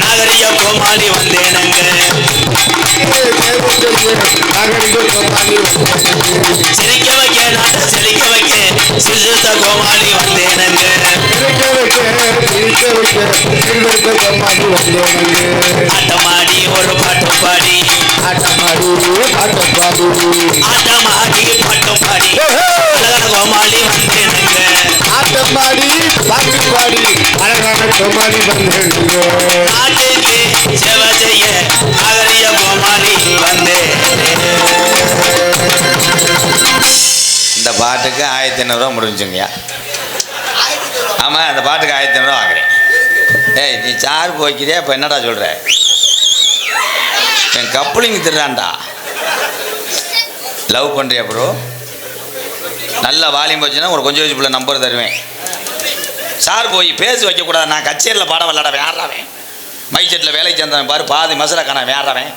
நாகரிக கோமாளி வந்தேனங்க சிரிக்க வைக்க நாட்டை செழிக்க வைக்க சிறுத்த கோமாளி வந்தேனங்க ஆட்டமாடி ஒரு பாட்டு பாடி ஆட்டமாடி பாட்டும் பாடி அழகான கோமாளி வந்தேனங்க ஆட்டமாடி பாட்டு பாடி அழகான கோமாளி வந்தேனங்க நாட்டுக்கு சேவை செய்ய நாகரிக கோமாளி வந்தேன். இந்த பாட்டுக்கு 1500 ரூபா முடிஞ்சுங்கய்யா. ஆமாம், அந்த பாட்டுக்கு 1500 ரூபா வாங்குறேன். ஏய், நீ சார்பு வைக்கிறியா? இப்போ என்னடா சொல்கிற? என் கப்ளிங் திருடான்டா. லவ் பண்ணுறியா ப்ரோ? நல்ல வால்யூம் வச்சுன்னா ஒரு கொஞ்சம் வச்சு பிள்ளை நம்பர் தருவேன். சார் போய் பேசி வைக்கக்கூடாது. நான் கச்சேரியில் பாட விளாட வேறாவேன். மைச்செட்டில் வேலை சேர்ந்தவன் பாரு, பாதி மசரா காண வேறாவேன்.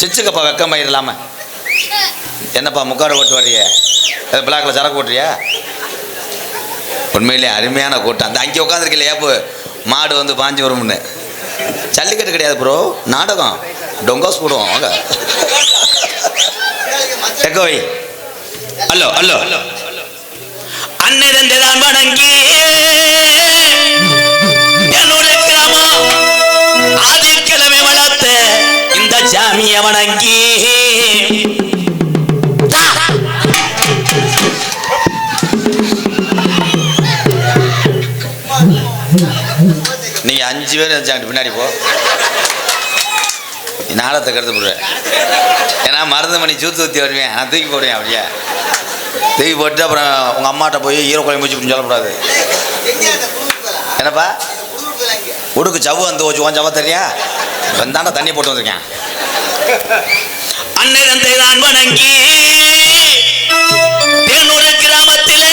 சிச்சுக்கப்பா வெக்கம் பயிரலாமல் என்னப்பா முக்காடு ஓட்டு வர்றிய? பிளாக்ல சரக்கு ஓட்டுறியா? உண்மையிலே அருமையான கூட்டம். அந்த அங்கே உட்காந்துருக்கல ஏப்பு மாடு வந்து பாஞ்சு வரும்னு. ஜல்லிக்கட்டு கிடையாது ப்ரோ, நாடகம். டொங்காஸ் போடுவோம் வாங்க. எக்கோய் ஹலோ ஹலோ அன்னிருந்துதான் வணங்கி என்னோட கிராமம் ஆதிக்கிழமை வளர்த்த இந்த சாமிய வணங்கி நீங்க 5 பேர் பின்னாடி போ. நாடத்தை கருத்து போடுவேன். ஏன்னா மருந்துமணி சூத்து ஊற்றி வருவேன். நான் தூக்கி போடுவேன். அப்படியே தூக்கி போட்டு அப்புறம் உங்கள் அம்மாட்ட போய் ஈரோ குழம்பு வச்சு சொல்லக்கூடாது. என்னப்பா உடுக்கு சவ்வு வந்து வச்சு உன் சவ தெரியா? வந்தாண்டா தண்ணி போட்டு வந்திருக்கேன். அன்னிரந்தை நான் வணங்கி தேனூர் கிராமத்தில்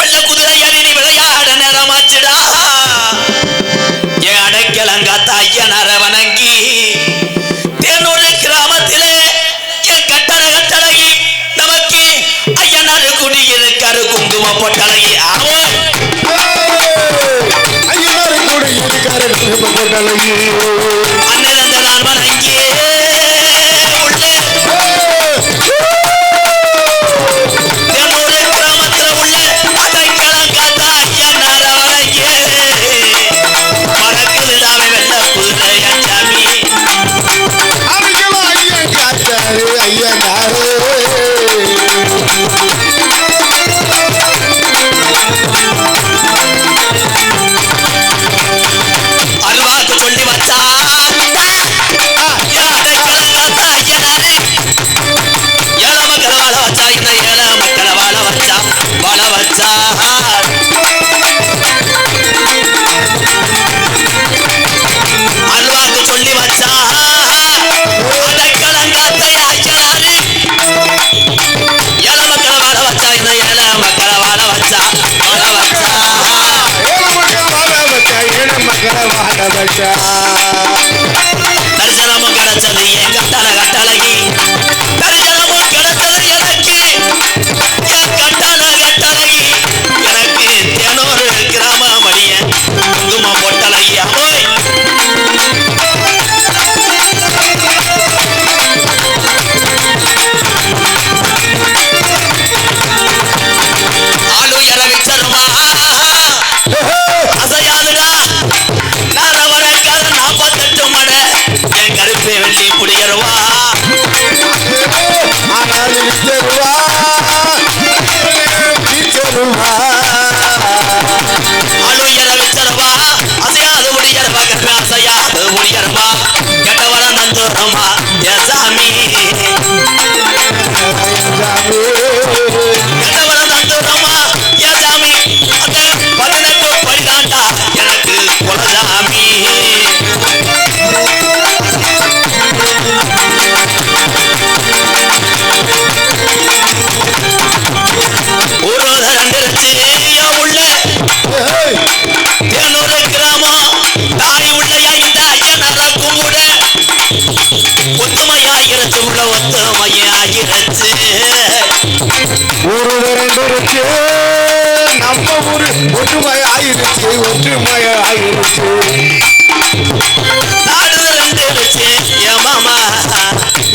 வெள்ள குதிரை அகினி விளையாட நேரமாச்சுடா. என் அடைக்கலங்காத்த ஐயனார வணங்கி தேனூர் கிராமத்தில் என் கட்டளை நமக்கு ஐயனாரு குடியிருக்காரு குங்கும பொட்டலகி. அன்னிரந்த நான் வணங்கி தேனூர் கிராமத்தில் உள்ள அடைக்கலங்காத்த ஐயனார வணங்கி மறக்குதுடாவே வெள்ள குதிரை சாமி அல்வாக்கு சொல்லி வச்சா ஏழ மக்களை வாழ வச்சா. இந்த ஏழ மக்களை வாழ வச்சா அல்வாக்கு சொல்லி வச்சா அடைக்கலங்காத்த ஐயனாரு ஏழ மக்களை வாழ வச்சா. இந்த ஏழ மக்களை வாழ வச்சா தரிசனமும் கிடைச்சது என் கட்டழகி. தரிசனமும் கிடைச்சது எனக்கு என் கட்டழகி. எனக்கு தேனூர் கிராம மணிய குங்கும பொட்டலகி. அமோய் ஆளு இறவி தருமா அசையாதுடா. நான் அவரக்கார 48 மடை என் கருப்பை வெள்ளி புடியருவா. ஆளு இறவி தருவா அசையாது முடியருவா. கருப்பை அசையாது முடியருவா. கெட்டவர நந்துரமா என் சாமி. கெட்டவர நந்துரமா என் சாமி. அந்த 18 படிதாண்டா எனக்கு குலசாமி. ஒற்றுமை ஆயிருச்சு ஒற்றுமை ஆயிருச்சு நாடு வந்துருச்சு என் மாமா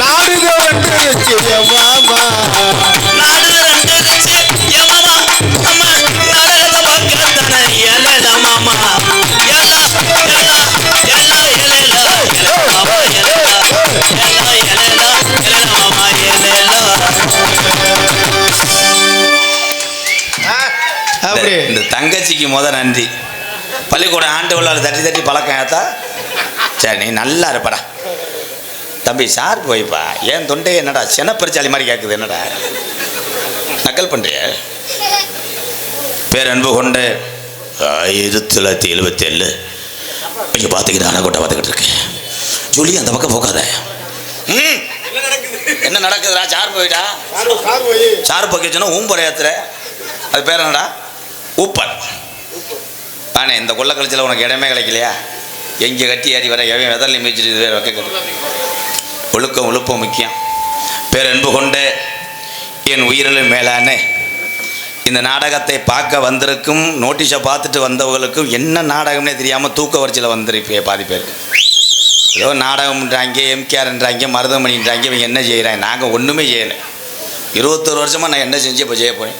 நாடு வந்துருச்சு என் மாமா நாடு வந்துருச்சு என் மாமா அம்மா நாடகத்தை பார்க்கத்தானே எல்ல மாமா எல்லாம் இந்த தங்கச்சிக்கு நன்றி பள்ளிக்கூடம் ஆண்டு உள்ளால் தட்டி தட்டி பழக்கம் ஏத்தா சரி நீ நல்லா இருப்படா தம்பி சார் போய்ப்பா ஏன் தொண்டை என்னடா செனப்பரிச்சாலி மாதிரி கேட்குது என்னடா நக்கல் பண்ணுறிய பேரன்பு கொண்டு 1977 இங்கே பார்த்துக்கிட்டு அணக்கோட்டை பார்த்துக்கிட்டு இருக்கேன் சொல்லி அந்த பக்கம் போக்காத என்ன நடக்குதுடா சார் போயிட்டா சார் பக்கிச்சுன்னா ஊம்பரை ஏத்துற அது பேர் என்னடா ஊப்பர் ஆனே இந்த கொள்ள கழிச்சில் உனக்கு இடமே கிடைக்கலையா எங்கே கட்டி ஏறி வர எவன் வெதர்லையும் மிதிச்சிட்டு வேறு வைக்க கட்டு ஒழுக்கம் ஒழுப்பம் முக்கியம் பேரன்பு கொண்டு என் உயிரிலும் மேலான இந்த நாடகத்தை பார்க்க வந்திருக்கும் நோட்டீஸை பார்த்துட்டு வந்தவங்களுக்கும் என்ன நாடகம்னே தெரியாமல் தூக்க வரிசையில் வந்திருப்பே பாதி பேர் ஏதோ நாடகம்ன்றாங்க எம்கேஆர்ன்றாங்க மருதமணின்றாங்க இவங்க என்ன செய்கிறாங்க நாங்கள் ஒன்றுமே செய்யலை 21 வருஷமாக நான் என்ன செஞ்சு இப்போ செய்ய போகிறேன்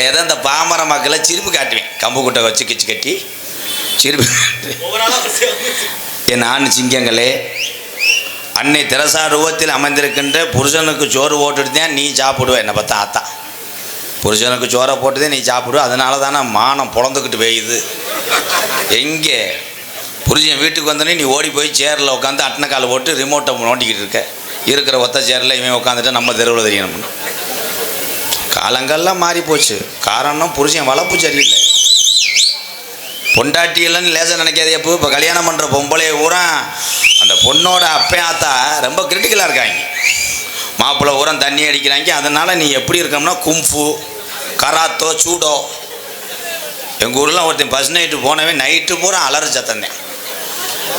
ஏதோ இந்த பாமர மக்களை சிரிப்பு காட்டுவேன் கம்பு குட்டை வச்சு கிச்சு கட்டி சிரிப்பு என் ஆண் சிங்கங்களே அன்னை தெரசா ரூபத்தில் அமைந்திருக்கின்ற புருஷனுக்கு சோறு போட்டுட்டு தான் நீ சாப்பிடுவ என்னை பார்த்தா ஆத்தா புருஷனுக்கு சோறை போட்டுதே நீ சாப்பிடுவ அதனால தானே மானம் பொழந்துக்கிட்டு பெய்யுது எங்கே புருஷன் வீட்டுக்கு வந்தோடனே நீ ஓடி போய் சேரில் உட்காந்து அட்டனை கால் போட்டு ரிமோட்டை நோண்டிக்கிட்டு இருக்க இருக்கிற ஒத்த சேரில் இவன் உட்காந்துட்டு நம்ம தெருவில் தெரியணும் காலங்கள்லாம் மாறி போச்சு காரணம் புருஷன் வளர்ப்பு சரியில்லை பொண்டாட்டியெல்லாம் லேசாக நினைக்காதே இப்போ கல்யாணம் பண்ணுற பொம்பளைய ஊரா அந்த பொண்ணோட அப்பையாத்தா ரொம்ப கிரிட்டிக்கலாக இருக்காங்க மாப்பிள்ளை ஊரம் தண்ணி அடிக்கிறாங்க அதனால் நீ எப்படி இருக்கோம்னா கும்ஃபு கராத்தோ சூடோ எங்கள் ஊர்லாம் ஒருத்தன் ஃபஸ்ட் நைட்டு போனவே நைட்டு பூரா அலறு சத்தந்தேன்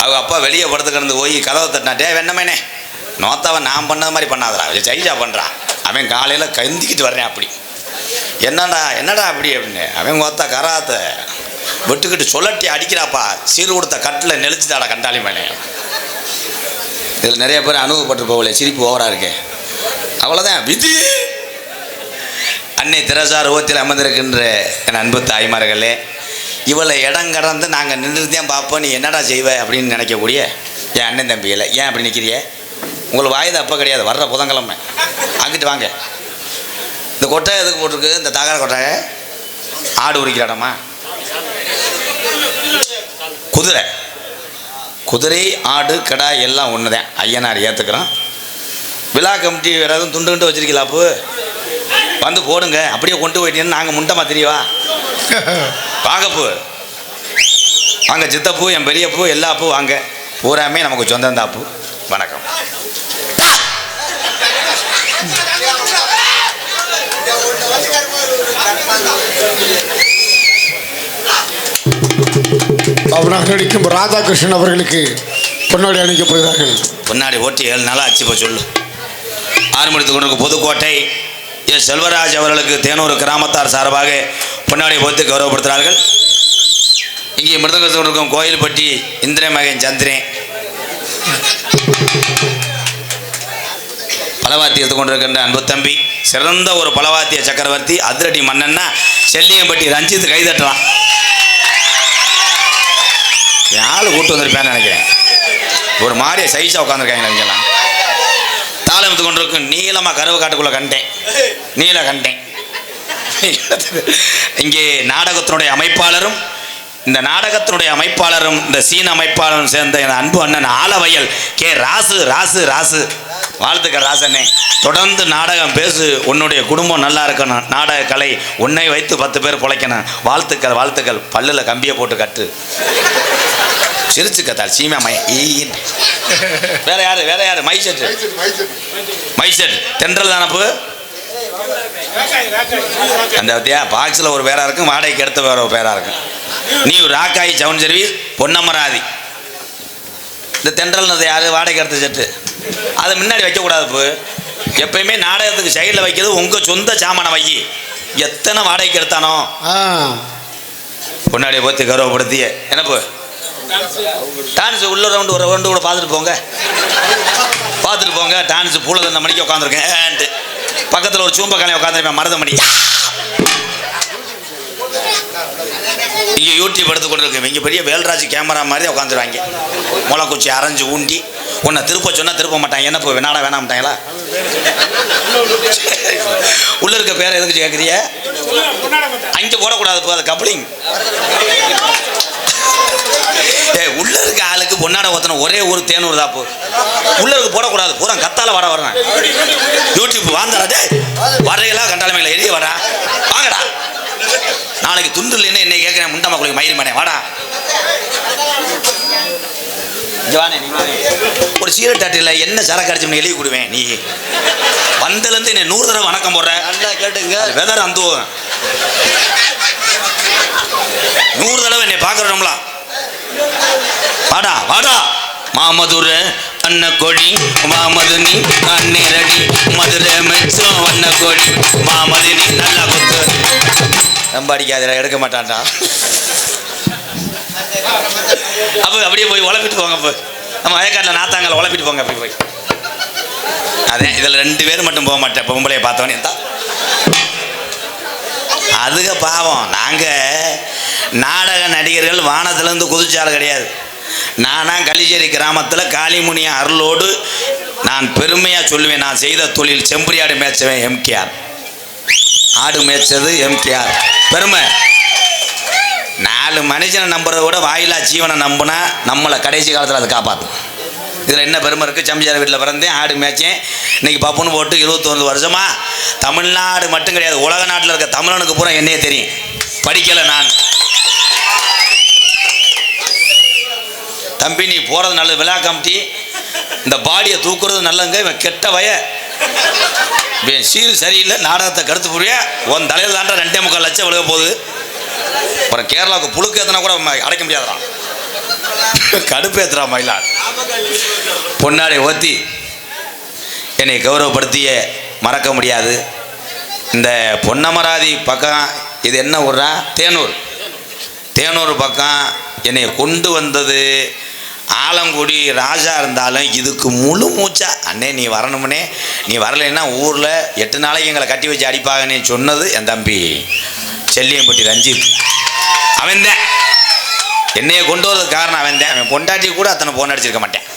அவங்க அப்பா வெளியே படுத்து கிடந்து போய் கதவை தட்டினாட்டே வெண்ணமேனே நோத்தாவை நான் பண்ணது மாதிரி பண்ணாதடா ஜெயிச்சா பண்ணுறான் அவன் காலையில் கந்திக்கிட்டு வர்றேன் அப்படி என்னடா அப்படி அப்படின்னு அவன் ஒத்தா கராத்த விட்டுக்கிட்டு சொல்லட்டி அடிக்கிறாப்பா சீர் கொடுத்த கட்டில் நெளிச்சுட்டாடா கண்டாளி மேலே இதில் நிறைய பேர் அனுபவப்பட்டு போகல சிரிப்பு ஓவராக இருக்கேன் அவ்வளோதான் விதி அன்னை தெரசா ரூபத்தில் அமர்ந்திருக்கின்ற என் அன்பு தாய்மார்களே இவளை இடம் கடந்து நாங்கள் நின்றுதான் பார்ப்போம் நீ என்னடா செய்வ அப்படின்னு நினைக்கக்கூடிய என் அண்ணன் தம்பியில் ஏன் அப்படி நிற்கிறிய உங்களுக்கு வாயுது அப்போ கிடையாது வர்ற புதன்கிழமை அங்கிட்டு வாங்க இந்த கொட்டை எதுக்கு போட்டிருக்கு இந்த தகர கொட்டாயை ஆடு உரிக்கிற இடமா குதிரை ஆடு கடா எல்லாம் ஒன்று தான் ஐயனார் ஏற்றுக்கிறோம் விழா கமிட்டி வேறு எதுவும் துண்டு துண்டு வச்சிருக்கீங்களா அப்போ வந்து போடுங்க அப்படியே கொண்டு போயிட்டீங்கன்னு நாங்கள் முண்டமா தெரியவா வாங்கப்பூ வாங்க சித்தப்பூ என் பெரிய பூ எல்லா பூ வாங்க பூராமே நமக்கு சொந்தம் தான் பூ வணக்கம் அவனாக நடிக்கும் ராதாகிருஷ்ணன் அவர்களுக்கு பொன்னாடி அணிக்கப்படுகிறார்கள். பொன்னாடி ஓட்டி 7 நாளாக அச்சுப்போ சொல்லு. ஆரம்பித்துக் கொண்டிருக்கும் புதுக்கோட்டை எஸ் செல்வராஜ் அவர்களுக்கு தேனூர் கிராமத்தார் சார்பாக பொன்னாடி போத்து கௌரவப்படுத்துகிறார்கள். இங்கே மிருதங்கத்தில் இருக்கும் கோயில்பட்டி இந்திர மகன் சந்திரன் பலவாத்தி எடுத்து கொண்டிருக்கின்ற அன்பு தம்பி சிறந்த ஒரு பலவாத்திய சக்கரவர்த்தி அதிரடி மன்னன்னா செல்லியம்பட்டி ரஞ்சித் கைதட்டலாம். ஆள் கூட்டு வந்திருப்பேன்னு நினைக்கிறேன். ஒரு மாதிரியே சைஸாக உட்காந்துருக்காங்க இங்கெல்லாம். தாளம் எடுத்து கொண்டிருக்கும் நீளமாக கருவு காட்டுக்குள்ளே கண்டேன் நீல கண்டேன். இங்கே நாடகத்தினுடைய அமைப்பாளரும் இந்த நாடகத்தினுடைய அமைப்பாளரும் இந்த சீன அமைப்பாளரும் சேர்ந்த என் அன்பு அண்ணன் ஆலவயல் கே ராசு ராசு ராசு வாழ்த்துக்கள் ராசண்ணே. தொடர்ந்து நாடகம் பேசு, உன்னுடைய குடும்பம் நல்லா இருக்கணும், நாடக கலை உன்னை வைத்து 10 பேர் பிழைக்கணும். வாழ்த்துக்கள் வாழ்த்துக்கள். பல்லில் கம்பியை போட்டு கட்டு சிரிச்சு கத்தாள் சீமா மை. வேற யாரு மைசெட் தென்றல் தானப்பு. அந்த பாக்ஸில் ஒரு பேரா இருக்கும், வாடகைக்கு எடுத்த வேற ஒரு பேரா இருக்கும். நீ ராக்காயி சவுண்ட் சர்வீஸ் பொன்னமராதி. இந்த தென்றல்னது யாரு வாடகை எடுத்த செட்டு அதை முன்னாடி வைக்கக்கூடாது. இப்போ எப்பயுமே நாடகத்துக்கு சைடில் வைக்கிறது உங்கள் சொந்த சாமான வை. எத்தனை வாடகைக்கு எடுத்தானோ பொன்னாடியை பற்றி கௌரவப்படுத்திய என்னப்பு டான்ஸ் உள்ள ரவுண்டு ஒரு ரவுண்டு கூட பார்த்துட்டு போங்க டான்ஸ் பூல தந்த மணிக்கு உட்காந்துருக்கேன் பக்கத்தில் ஒரு சூம்ப கலையை உட்காந்துருப்பேன் மருதமணி இங்கே யூடியூப் எடுத்து கொண்டு இருக்கு இங்கே பெரிய வேல்ராஜ் கேமரா மாதிரி உட்காந்துருவாங்க முளைக்குச்சி அரைஞ்சு ஊண்டி உன்னை திருப்ப சொன்னால் திருப்ப மாட்டாங்க என்ன போய் வேணாடா வேணாம்ட்டாங்களா உள்ள இருக்க பேரை எதுக்கு கேட்குறிய அங்கே போடக்கூடாது போ அது கப்ளிங் உள்ள இருக்க ஆளுக்கு பொன்னாட ஒத்தனை ஒரே ஒரு தேனூர் தான் போ உள்ள இருக்கு போடக்கூடாது பூரா கத்தால வர வரேன் யூடியூப் வாழ்ந்தாடே வரையெல்லாம் கண்டாளமையில எரிய வரா வாங்கடா நாளைக்கு துண்டு இல்லைன்னு என்னை கேட்கிறேன் முண்டா மக்களுக்கு மயிறு மனே வாடா ஒரு சீரட் அட்டையில் என்ன சரக்கு அடிச்சு எழுதி கொடுவேன் நீ வந்தலேருந்து என்ன 100 தடவை வணக்கம் போடுற நல்லா கேட்டுங்க வெதர் அந்த 100 தடவை என்னை பார்க்குறோம்ல வாடா வாடா மாமதுரை அன்ன கோடி மாமதுனி அந்நிரடி மதுரை மெச்சம் வண்ண கோடி மாமதுனி நல்லா கொத்து ரொம்ப அடிக்காத எடுக்க மாட்டான்டா அப்போ அப்படியே போய் உழப்பிட்டு போங்க இப்போ நம்ம வயக்காட்டில் நாத்தாங்கல உழப்பிட்டு போங்க அப்படி போய் அதே இதில் 2 பேர் மட்டும் போக மாட்டேன் பொம்பளையை பார்த்தவனே தான் அதுக பாவம் நாங்கள் நாடக நடிகர்கள் வானத்திலேருந்து குதிச்சாலும் கிடையாது நானாக கலிச்சேரி கிராமத்தில் காளிமுனி அருளோடு நான் பெருமையாக சொல்லுவேன் நான் செய்த தொழில் செம்பரியாடு மேய்ச்சவன் எம்கேஆர் ஆடு மேய்ச்சது எம்கேஆர் பெருமை 4 மனுஷனை நம்புறத விட வாயிலா ஜீவனை நம்பினா நம்மளை கடைசி காலத்தில் அதை காப்பாற்றும் இதில் என்ன பெருமை இருக்குது சம்பிச்சார் வீட்டில் பிறந்தேன் ஆடு மேய்ச்சேன் இன்றைக்கி பப்புன்னு போட்டு 21 வருஷமா தமிழ்நாடு மட்டும் கிடையாது உலக நாட்டில் இருக்க தமிழனுக்கு பூரா என்னையே தெரியும் படிக்கலை நான் தம்பி நீ போகிறது நல்லது விழா கமிட்டி இந்த பாடியை தூக்குறது நல்லங்க இவன் கெட்ட இவன் சீரு சரியில்லை நாடகத்தை கருத்து புரிய உன் தலையில் தாண்டா 2.25 லட்சம் விழுக போகுது அப்புறம் கேரளாவுக்கு புழுக்கு ஏற்றினா கூட அடைக்க முடியாதுறான் கடுப்பு ஏற்றுறா மயிலாடு பொன்னாடை ஓத்தி என்னை கௌரவப்படுத்திய மறக்க முடியாது இந்த பொன்னமராதி பக்கம் இது என்ன ஊர்னா தேனூர் பக்கம் என்னை கொண்டு வந்தது ஆலங்குடி ராஜா இருந்தாலும் இதுக்கு முழு மூச்சா அண்ணே நீ வரணும்னே நீ வரலைன்னா ஊரில் 8 நாளைக்கு எங்களை கட்டி வச்சு அடிப்பாங்கன்னு சொன்னது என் தம்பி செல்லியம்பட்டி ரஞ்சித் அவன்தான் என்னையை கொண்டு வரதுக்கு காரணம் அவன்தான் அவன் பொண்டாட்டி கூட அத்தனை போன் அடிச்சிருக்க மாட்டேன்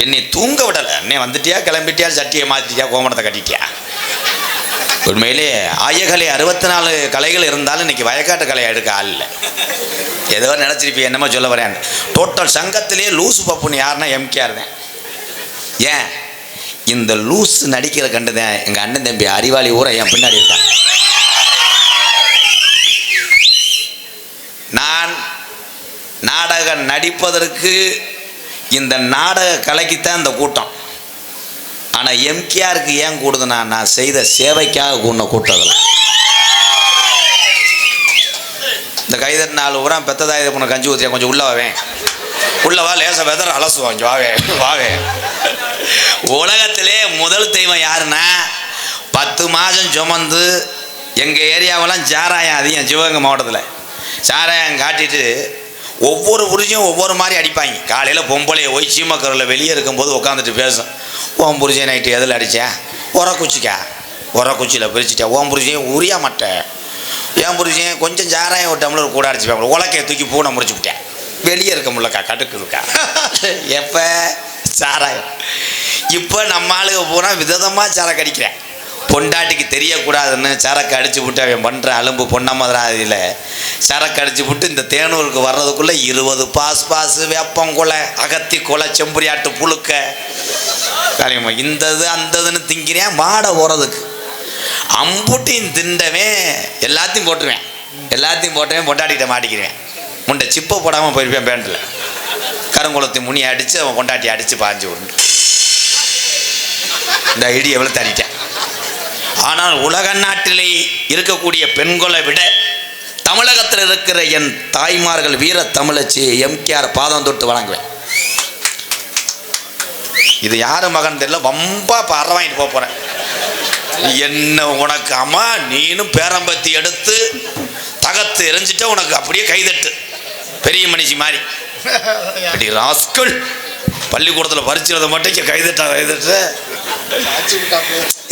என்னை தூங்க விடலை அண்ணே வந்துட்டியா கிளம்பிட்டியா சட்டியை மாற்றிட்டியா கோமணத்தை கட்டிட்டியா உண்மையிலே ஆயகலை 64 கலைகள் இருந்தாலும் இன்னைக்கு வயக்காட்டு கலையை எடுக்க ஆள் இல்லை ஏதோ நினச்சிருப்பி என்னமோ சொல்ல வரேன் டோட்டல் சங்கத்திலே லூசு பப்புன்னு யாருன்னா எம்கேஆர் தான் ஏன் இந்த லூஸ் நடிக்கிற கண்டுதான் எங்கள் அண்ணன் தம்பி அறிவாளி ஊரை என் பின்னாடி இருக்கான் நான் நாடகம் நடிப்பதற்கு இந்த நாடக கலைக்குத்தான் இந்த கூட்டம் ஆனால் எம்கேஆருக்கு ஏன் கூடுதுன்னா நான் செய்த சேவைக்காக கூடின கூட்டத்தில் இந்த கைதட்டு 4 ஊரா பெத்ததாயுத பொண்ணு கஞ்சி ஊற்றியா கொஞ்சம் உள்ளவா லேச வெதர் அலசுவான் வாவே உலகத்திலே முதல் தெய்வம் யாருன்னா 10 மாதம் சுமந்து எங்கள் ஏரியாவெல்லாம் சாராயம் அதிகம் சிவகங்கை மாவட்டத்தில் சாராயம் காட்டிட்டு ஒவ்வொரு புரிஜையும் ஒவ்வொரு மாதிரி அடிப்பாங்க காலையில் பொம்பளையை போய் சீமக்கரில் வெளியே இருக்கும்போது உட்காந்துட்டு பேசும் ஓம் புரிஜை நைட்டு எதில் அடித்தேன் உரக்குச்சியில் பிரிச்சுட்டேன் ஓம் புரிஜையும் உரியா மாட்டேன் ஏன் புரிஜையும் கொஞ்சம் சாராயம் ஒரு டம்ளர் கூட அடிச்சுப்பேன் உலக்கையை தூக்கி பூனை முடிச்சு விட்டேன் வெளியே இருக்க முடியலக்கா கடுக்குதுக்கா எப்போ சாராயம் இப்போ நம்ம ஆளுங்க பூரா விதமாக சரக்கு அடிக்கிறேன் பொண்டாட்டிக்கு தெரியக்கூடாதுன்னு சரக்கு அடிச்சு விட்டு அவன் பண்ணுற அலும்பு பொன்னமதுராதியில் சரக்கு அடிச்சு விட்டு இந்த தேனூருக்கு வர்றதுக்குள்ளே 20 பாசு வேப்பங்குலை அகத்தி கொலை செம்பரியாட்டு புழுக்க இந்தது அந்ததுன்னு திங்கிறேன் மாடை போகிறதுக்கு அம்புட்டின் திண்டவே எல்லாத்தையும் போட்டுவேன் பொண்டாட்டிகிட்ட மாட்டிக்கிறேன் முண்டை சிப்பை போடாமல் போயிருப்பேன் பேண்டில் கருங்குளத்தை முனியை அடித்து அவன் பொண்டாட்டி அடித்து பாஞ்சு விடணும் இந்த இடி எவ்வளோ தடிட்டேன் ஆனால் உலக நாட்டிலே இருக்கக்கூடிய பெண்களை விட தமிழகத்தில் இருக்கிற என் தாய்மார்கள் வீர தமிழச்சி எம்கேஆர் பாதம் தொட்டு வணங்குவேன் இது யாரு மகன் தெரியல வம்பா பற வாங்கிட்டு போகிறேன் என்ன உனக்கு அம்மா நீனும் பேரம்பத்தி எடுத்து நகத்தை எரிஞ்சிட்டா உனக்கு அப்படியே கைதட்டு, பெரிய மனுஷி மாதிரி. அப்படி ராஸ்கல் பள்ளிக்கூடத்தில் பரிச்சுறத மட்டும் கைதட்டா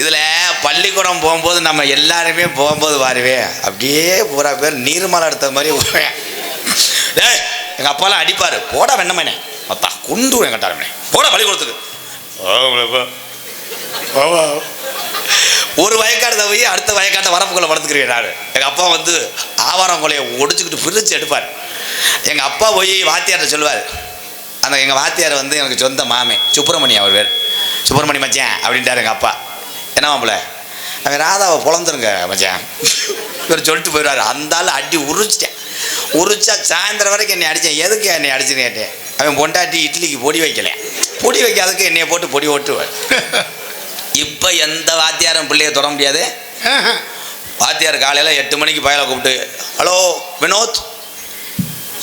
இதில் பள்ளிக்கூடம் போகும்போது நம்ம எல்லாருமே போகும்போது வாருவே அப்படியே பூரா பேர் நீர்மலை எடுத்த மாதிரி போவேன். எங்கள் அப்பாலாம் அடிப்பார், போடா வெண்ணமேனே மொத்தா குண்டு என்கிட்டாருமே, போடா பள்ளிக்கூடத்துக்கு. ஒரு வயக்காடு போய் அடுத்த வயக்காட்டை வரப்புக்குள்ளே படுத்துக்கிறேன் நான். எங்கள் அப்பா வந்து ஆவாரம் கொலையை ஒடிச்சுக்கிட்டு பிரித்து எடுப்பார். எங்கள் அப்பா போய் வாத்தியார்ட்ட சொல்லுவார். அந்த எங்கள் வாத்தியார் வந்து எனக்கு சொந்த மாமே, சுப்பிரமணி அவர் பேர். சுப்பிரமணி மச்சான் அப்படின்ட்டார் எங்கள் அப்பா. என்ன மாப்பிள்ள, அவன் ராதாவை பொழந்துருங்க மச்சான் இவர் சொல்லிட்டு போயிடுவார். அந்த ஆள் அடி உரிச்சிட்டேன். உரிச்சா சாயந்தரம் வரைக்கும் என்னை அடித்தேன். எதுக்கு என்னை அடிச்சுன்னு கேட்டேன். அவன் பொண்டாட்டி இட்லிக்கு பொடி வைக்கல, பொடி வைக்காததுக்கு என்னையை போட்டு பொடி ஓட்டுவார். இப்போ எந்த வாத்தியாரும் பிள்ளையை தொட முடியாது. வாத்தியார் காலையில் 8 மணிக்கு பயலை கூப்பிட்டு, ஹலோ வினோத்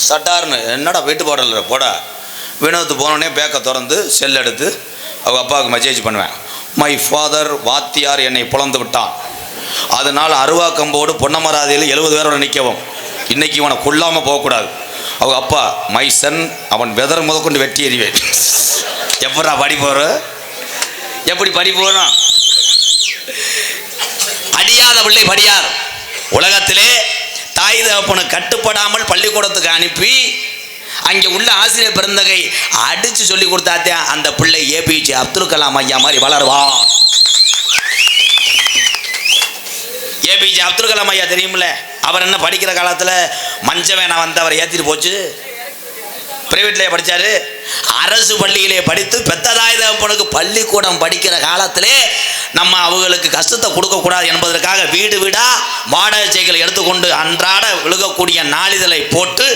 சட்டார்னு, என்னடா வீட்டு போடல போடா. வினோத் போனோடனே பேக்கை திறந்து செல் எடுத்து அவங்க அப்பாவுக்கு மெசேஜ் பண்ணுவேன். மை ஃபாதர் வாத்தியார் என்னை புலந்து விட்டான், அதனால் அருவாக்கம்போடு பொன்னமராதியில் 70 பேரோட நிற்கவும், இன்னைக்கு இவனை கொல்லாமல் போகக்கூடாது. அவங்க அப்பா மை சன், அவன் வெதர் முதற்கொண்டு வெட்டி எறிவேன். எப்படா படி போகிற, எப்படி படி போகிறோம். அடியாத பிள்ளை படியார். உலகத்திலே தாய் தகப்பனு கட்டுப்படாமல் பள்ளிக்கூடத்துக்கு அனுப்பி அங்கே உள்ள ஆசிரியர் பெருந்தகை அடித்து சொல்லி கொடுத்தாத்தே அந்த பிள்ளை ஏபிஜே அப்துல் கலாம் ஐயா மாதிரி வளருவான். ஏபிஜே அப்துல் கலாம் ஐயா தெரியுமில்ல, அவர் என்ன படிக்கிற காலத்தில் மஞ்சவேனை வந்து அவரை ஏற்றிட்டு போச்சு. பிரைவேட்லேயே படித்தார், அரசு பள்ளியிலே படித்து பெத்ததாய் தகப்பனுக்கு பள்ளிக்கூடம் படிக்கிற காலத்திலே நம்ம அவங்களுக்கு கஷ்டத்தை கொடுக்கக்கூடாது என்பதற்காக வீடு வீடாக வாடகை சைக்கிளை எடுத்துக்கொண்டு அன்றாட விழுகக்கூடிய நாளிதழை போட்டு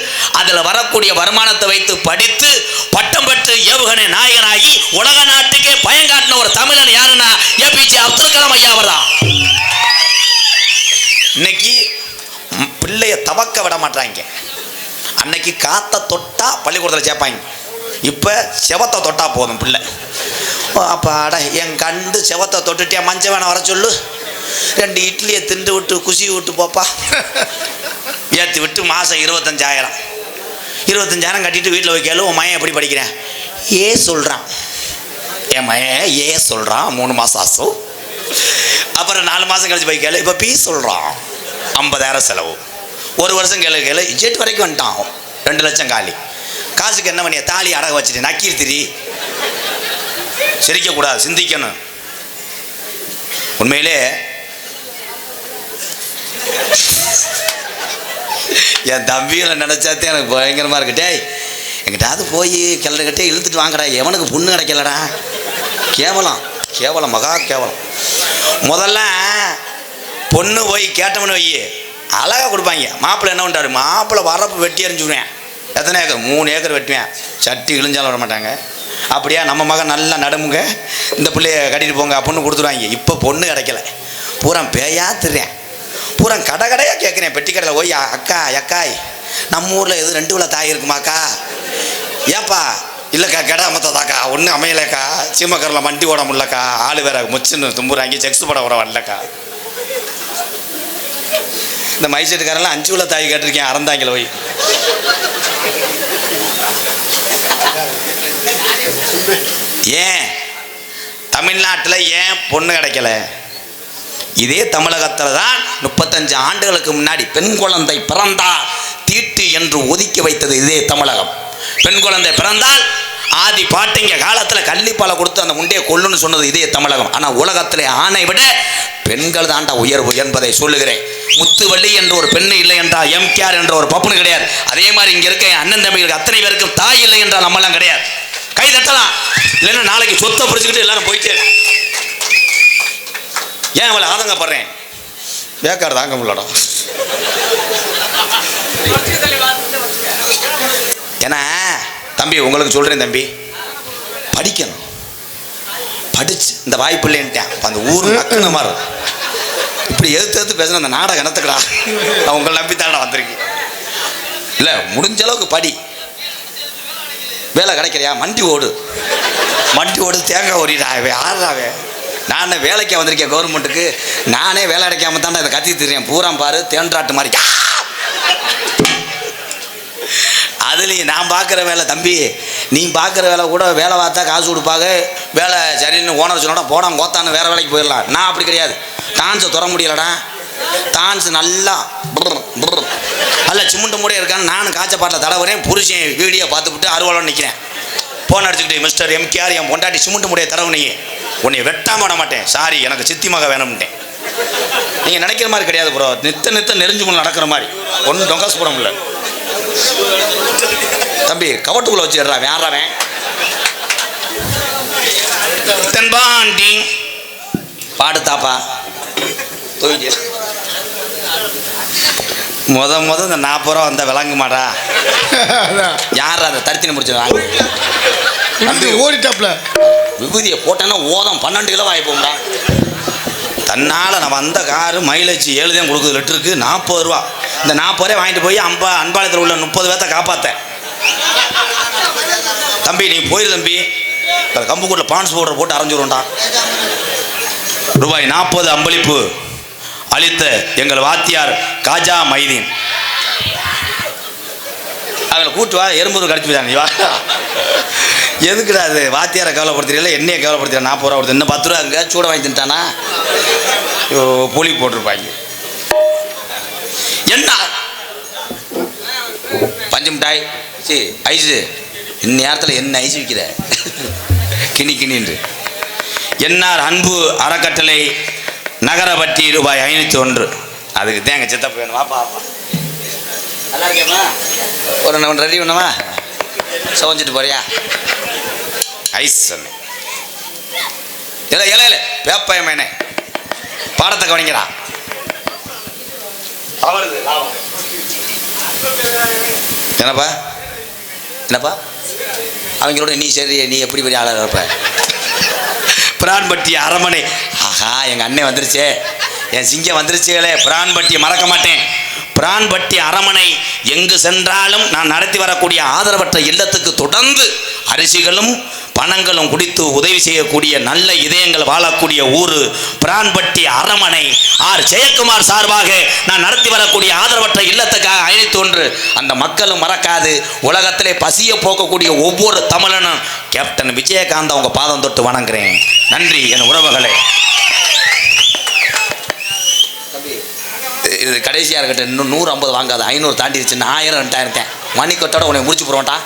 அதில் வரக்கூடிய வருமானத்தை வைத்து படித்து பட்டம் பெற்று ஏவுகணை நாயகனாகி உலக நாட்டுக்கே பயங்காட்டின ஒரு தமிழன் யாருன்னா ஏபிஜே அப்துல் கலாம் ஐயா அவர்தான். இன்னைக்கு பிள்ளைய தவக்க விட மாட்டாங்க. அன்னைக்கு காற்றை தொட்டா பள்ளிக்கூடத்தில் சேர்ப்பாங்க, இப்போ செவத்தை தொட்டா போதும் பிள்ளை. அப்போ அட என் கண்டு செவத்தை தொட்டுட்டே மஞ்சவேனை வர சொல்லு, 2 இட்லியை திண்டு விட்டு குசி விட்டு போப்பா, ஏற்றி விட்டு மாதம் 25,000 25,000 கட்டிட்டு வீட்டில் வைக்கலும். உன் மயன் எப்படி படிக்கிறேன், ஏ சொல்கிறான். என் மயன் ஏ சொல்கிறான், 3 மாதம் ஆசு. அப்புறம் 4 மாதம் கழிச்சு போய் கேளு, இப்போ பி சொல்கிறான், 50,000 செலவு. 1 வருஷம் கேளு ஜெட் வரைக்கும் வந்துட்டான், 2 லட்சம் காலி. காசுக்கு என்ன பண்ணிய, தாலி அடக வச்சுட்டு நக்கீர் திரி. சிரிக்கக்கூடாது, சிந்திக்கணும். உண்மையிலே என் தம்பிகளை நினச்சாத்தே எனக்கு பயங்கரமாக இருக்குட்டே. எங்கிட்டாவது போய் கிளறுகிட்டே இழுத்துட்டு வாங்கடா, எவனுக்கு புண்ணு கிடைக்கலடா. கேவலம் கேவலம், மகா கேவலம். முதல்ல பொண்ணு போய் கேட்டவனு வை அழகாக கொடுப்பாங்க. மாப்பிள்ளை என்ன பண்ணுறாரு, மாப்பிள்ளை வரப்பு வெட்டி எறிஞ்சுடுவேன். எத்தனை ஏக்கர், 3 ஏக்கர் வெட்டுவேன். சட்டி இழிஞ்சாலும் வர மாட்டாங்க. அப்படியா நம்ம மகன் நல்லா நடுமுங்க, இந்த பிள்ளைய கட்டிட்டு போங்க பொண்ணு கொடுத்துருவாங்க. இப்போ பொண்ணு கிடைக்கல, பூரா பேயா திடுறேன். பூரா கடையாக கேட்குறேன். பெட்டி கடையில் போய் அக்கா அக்காய் நம்ம ஊரில் எது 2 விழா தாய் இருக்குமாக்கா, ஏப்பா இல்லைக்கா கெடா மொத்ததாக்கா ஒன்றும் அமையலைக்கா, சீமக்கரில் வண்டி ஓட முடியலக்கா, ஆள் வேற முச்சுன்னு தும்புறாங்க, செக்ஸ் படம் வர வரலக்கா. இந்த மைசெட்டுக்காரெல்லாம் 5 விழா தாய் கேட்டிருக்கேன், அறந்தாங்கள போய். ஏன் தமிழ்நாட்டில் ஏன் பொண்ணு கிடைக்கல? இதே தமிழகத்தில் தான் 35 ஆண்டுகளுக்கு முன்னாடி பெண் குழந்தை பிறந்தால் தீட்டு என்று ஒதுக்கி வைத்தது இதே தமிழகம். பெண் குழந்தை பிறந்தால் ஆதி பாட்டிங்க காலத்தில் கள்ளிப்பாலை கொடுத்து அந்த முண்டையை கொல்லுன்னு சொன்னது இதே தமிழகம். ஆனால் உலகத்திலே ஆணை விட பெண்கள் தாண்டா உயர்வு என்பதை சொல்லுகிறேன். முத்துவள்ளி என்ற ஒரு பெண்ணு இல்லை என்றால் எம்கேஆர் என்ற ஒரு பப்புனு கிடையாது. அதே மாதிரி இங்கே இருக்க அண்ணன் தம்பிகளுக்கு அத்தனை பேருக்கும் தாய் இல்லை என்றால் நம்மளாம் கிடையாது. கை தட்டலாம், இல்லைன்னா நாளைக்கு சொத்தை பிடிச்சிக்கிட்டு எல்லாரும் போயிட்டே. ஏன் அவளை ஆதங்கப்படுறேன், வேக்காடு தாங்க முடியலடா. ஏன்னா தம்பி உங்களுக்கு சொல்கிறேன் தம்பி, படிக்கணும். படிச்சு இந்த வாய்ப்பு இல்லைன்ட்டேன் அந்த ஊர் நக்குன மாதிரி இப்படி எடுத்து பேசுன அந்த நாடகம் என்னத்துக்கடா, நான் உங்களை நம்பி தானடா வந்திருக்கேன். இல்லை முடிஞ்ச அளவுக்கு படி. வேலை கிடைக்கிறியா, மண்டி ஓடு தேங்காய் ஓடிடாவே ஆடுறாவே. நான் வேலைக்கே வந்திருக்கேன் கவர்மெண்ட்டுக்கு, நானே வேலை கிடைக்காம தாண்டா இதை கத்தி திரிறேன். பூரா பாரு தேன்றாட்டு மாதிரி அதுலேயும் நான் பார்க்குற வேலை தம்பி, நீ பார்க்குற வேலை கூட வேலை பார்த்தா காசு கொடுப்பாங்க, வேலை சரின்னு ஓனர் சொன்னோட போடாமல் கோத்தான்னு வேறு வேலைக்கு போயிடலாம். நான் அப்படி கிடையாது. டான்ஸை தொட முடியலடா, டான்ஸ் நல்லா நல்லா சிமுண்ட மூடே இருக்கான்னு நானும் காய்ச்ச பாட்டில் தடவுறேன். புருஷன் வீடியோ பார்த்துவிட்டு அறுவாளோன்னு நிற்கிறேன். ஃபோன் அடிச்சுக்கிட்டு, மிஸ்டர் எம்கேஆர், என் பொண்டாட்டி சிமுண்ட மூடைய தடவு, நீ உன்னை வெட்டாம விட மாட்டேன், சாரி எனக்கு சித்தி மக வேணும்ட்டேன். நீங்கள் நினைக்கிற மாதிரி கிடையாது ப்ரோ, நித்த நெறிஞ்சு முன் நடக்கிற மாதிரி ஒன்றும் டொங்காசு போட முடியல தம்பி. கவட்டுக்குள்ளே வச்சுடுறான் யாராவன் தென்பாண்டி பாடுத்தாப்பா தூக்கி முத இந்த 40 ரூபா வந்த விளங்கு மாடா. யாரா அந்த தரித்தினை முடிச்சிருவாங்க ஓடிட்டாப்ல. விபூதியை போட்டேன்னா ஓதம் 12 கிலோ வாங்கி போகும்டா. தன்னால் நான் வந்த காரு மைலேஜ் 7 தான் கொடுக்குது, லிட்டருக்கு 40 ரூபா. இந்த 40 ரூபாய் வாங்கிட்டு போய் அன்பாலயத்தில் உள்ள 30 பேர்த்த காப்பாற்றேன். தம்பி நீ போயிரு தம்பி, கம்பு கூட்டில் பான்ஸ் பவுடர் போட்டு அரைஞ்சிடும்டா. ரூபாய் 40 அம்பளிப்பு அளித்த எங்கள் வாத்தியார் காஜா மைதீன். அவங்களை கூட்டு வா, எறும்பூர் கடிச்சு போயிட்டாங்க. வா எதுக்குடா அது, வாத்தியாரை கவலைப்படுத்துறீங்களா, என்னையை கவலைப்படுத்துறா. 40 ரூபா கொடுத்து இன்னும் 10 ரூபா அங்கே சூட வாங்கி தின்ட்டானா புளி போட்டிருப்பாங்க. என்ன பஞ்சு மிட்டாய் சி ஐஸு இந்நேரத்தில் என்ன ஐஸ் விற்கிற கிணின்று. என்ஆர் அன்பு அறக்கட்டளை நகரப்பட்டி ரூபாய் 501. அதுக்கு தான் எங்கள் சித்தப்ப வேணும். வாப்பா நல்லா இருக்கேம்மா, ஒரு ரெடி பண்ணுமா, சவஞ்சிட்டு போறியா ஐஸ் சொன்னேன். இல்லை இல்லை இல்லை வேப்பயமேனே பாடத்தை கவனிக்கிறா. என்னப்பா என்னப்பா அவங்களோட நீ சரி, நீ எப்படி பெரிய ஆளாக இருப்ப. பிரான்பட்டி அரமனை, ஆஹா எங்கள் அண்ணன் வந்துருச்சே, என் சிங்கம் வந்துருச்சுகளே. பிரான்பட்டி மறக்க மாட்டேன். பிரான்பட்டி அரமனை எங்கு சென்றாலும் நான் நடத்தி வரக்கூடிய ஆதரவற்ற இல்லத்துக்கு தொடர்ந்து அரிசிகளும் பணங்களும் குடித்து உதவி செய்யக்கூடிய நல்ல இதயங்கள் வாழக்கூடிய ஊர் பிரான்பட்டி அரமனை. ஆர் ஜெயக்குமார் சார்பாக நான் நடத்தி வரக்கூடிய ஆதரவற்ற இல்லத்துக்காக 501. அந்த மக்களும் மறக்காது. உலகத்திலே பசிய போக்கக்கூடிய ஒவ்வொரு தமிழனும் கேப்டன் விஜயகாந்த் அவங்க பாதம் தொட்டு வணங்குறேன். நன்றி என் உறவுகளே. இது கடைசியாக இருக்கட்டும், இன்னும் 150 வாங்காது, 500 தாண்டிடுச்சு. 1000 2000 மணிக்கட்டோட உன்னை முடிச்சு போடுவோம்டா.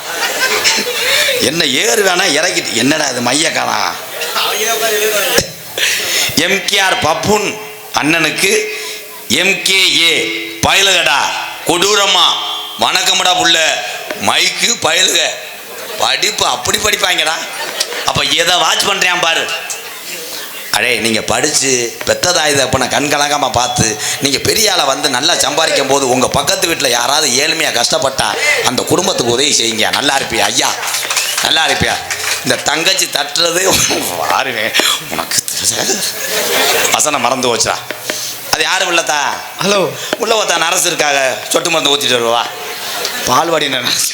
என்ன ஏறு வேணா இறக்கிட்டு, என்னடா இது மையக்காரா. எம்கேஆர் பப்புன் அண்ணனுக்கு எம்கேஏ பயலுகடா கொடூரமா வணக்கம்டா புள்ள மைக்கு பயலுக படிப்பு அப்படி படிப்பாங்கடா. அப்போ எதை வாட்ச் பண்ணுறேன் பாரு. அடே நீங்கள் படித்து பெத்ததாயுது அப்போ நான் கண்கலங்காமல் பார்த்து நீங்கள் பெரிய ஆளை வந்து நல்லா சம்பாதிக்கும் போது உங்கள் பக்கத்து வீட்டில் யாராவது ஏழ்மையாக கஷ்டப்பட்டா அந்த குடும்பத்துக்கு உதவி செய்யுங்க. நல்லா இருப்பியா ஐயா, நல்லா இருப்பியா. இந்த தங்கச்சி தட்டுறது யாருமே உனக்கு வசனம் மறந்து போச்சுடா. அது யாரும் இல்லத்தா, ஹலோ உள்ள ஒருத்தா நரசு இருக்காங்க, சொட்டு மருந்து ஊற்றிட்டு வருவா பால்வாடி நரசு.